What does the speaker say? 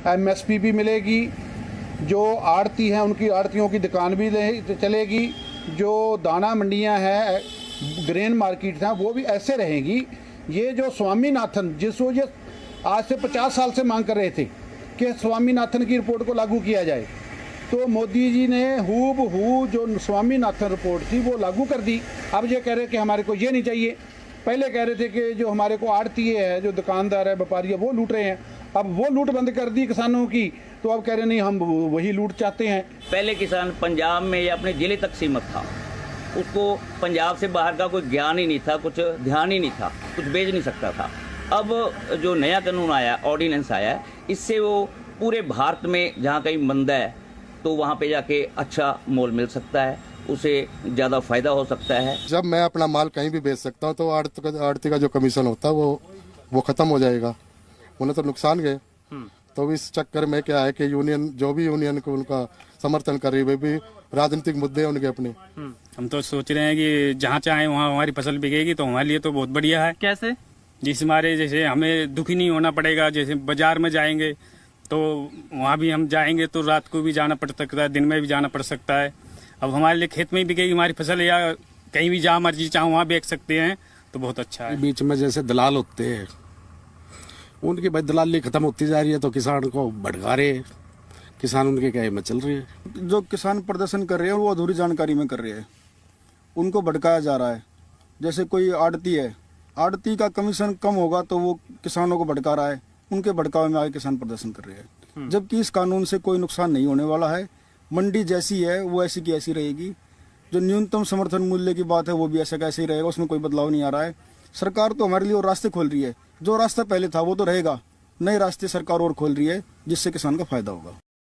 MSP भी मिलेगी, जो आड़ती हैं उनकी आड़तियों की दुकान भी चलेगी, जो दाना मंडियां हैं, ग्रेन मार्केट हैं, वो भी ऐसे रहेंगी। ये जो स्वामीनाथन जिस वजह आज से 50 साल से मांग कर रहे थे कि स्वामीनाथन की रिपोर्ट को लागू किया जाए, तो मोदी जी ने हूबहू जो स्वामीनाथन रिपोर्ट थी वो लागू कर दी। अब ये कह रहे कि हमारे को ये नहीं चाहिए। पहले कह रहे थे कि जो हमारे को आड़ती है, जो दुकानदार है, व्यापारी है, वो लूट रहे हैं। अब वो लूट बंद कर दी किसानों की, तो अब कह रहे नहीं हम वही लूट चाहते हैं। पहले किसान पंजाब में या अपने ज़िले तक सीमित था, उसको पंजाब से बाहर का कोई ज्ञान ही नहीं था, कुछ ध्यान ही नहीं था, कुछ बेच नहीं सकता था। अब जो नया कानून आया, ऑर्डिनेंस आया, इससे वो पूरे भारत में जहाँ कहीं मंदा है तो वहाँ पे जाके अच्छा मोल मिल सकता है, उसे ज़्यादा फायदा हो सकता है। जब मैं अपना माल कहीं भी बेच सकता हूँ तो आड़ती का जो कमीशन होता है वो खत्म हो जाएगा। उन्हें तो नुकसान गए। तो इस चक्कर में क्या है कि यूनियन, जो भी यूनियन को उनका समर्थन कर रही है, वे भी राजनीतिक मुद्दे हैं उनके अपने। हम तो सोच रहे हैं कि जहाँ चाहे वहाँ हमारी फसल बिकेगी तो हमारे लिए तो बहुत बढ़िया है। कैसे? जिस हमारे जैसे हमें दुखी नहीं होना पड़ेगा। जैसे बाजार में जाएंगे तो वहाँ भी हम जाएंगे तो रात को भी जाना पड़ सकता है, दिन में भी जाना पड़ सकता है। अब हमारे लिए खेत में ही बिकेगी हमारी फसल, या कहीं भी जहाँ मर्जी चाहो वहाँ बेच सकते हैं, तो बहुत अच्छा है। बीच में जैसे दलाल होते हैं, उनकी भाई दलाली खत्म होती जा रही है तो किसान को भड़का रहे हैं। किसान उनके कहे में चल रहे हैं। जो किसान प्रदर्शन कर रहे हैं वो अधूरी जानकारी में कर रहे हैं, उनको भड़काया जा रहा है। जैसे कोई आड़ती है, आड़ती का कमीशन कम होगा तो वो किसानों को भड़का रहा है, उनके भड़कावे में आगे किसान प्रदर्शन कर रहे हैं। जबकि इस कानून से कोई नुकसान नहीं होने वाला है। मंडी जैसी है वो ऐसी की ऐसी रहेगी। जो न्यूनतम समर्थन मूल्य की बात है वो भी ऐसा का ऐसे ही रहेगा, उसमें कोई बदलाव नहीं आ रहा है। सरकार तो हमारे लिए और रास्ते खोल रही है, जो रास्ता पहले था वो तो रहेगा, नए रास्ते सरकार और खोल रही है जिससे किसान का फायदा होगा।